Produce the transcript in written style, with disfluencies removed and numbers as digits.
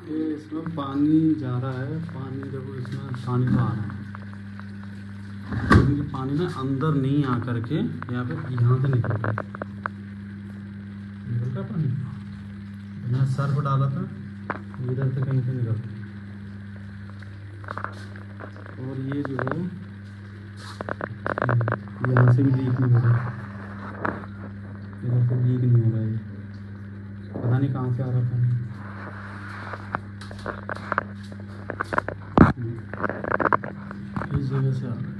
ये इसमें पानी जा रहा है, पानी देखो इसमें पानी तो आ रहा है, लेकिन पानी ना अंदर नहीं आ करके यहाँ से निकल रहा पानी। मैं सर्फ डाला था, इधर से कहीं से निकल रहा। और ये जो है यहाँ से भी लीक नहीं हो रहा, इधर से लीक नहीं हो रहा है, पता नहीं कहाँ से आ रहा पानी। इस जगह से आ रहा है।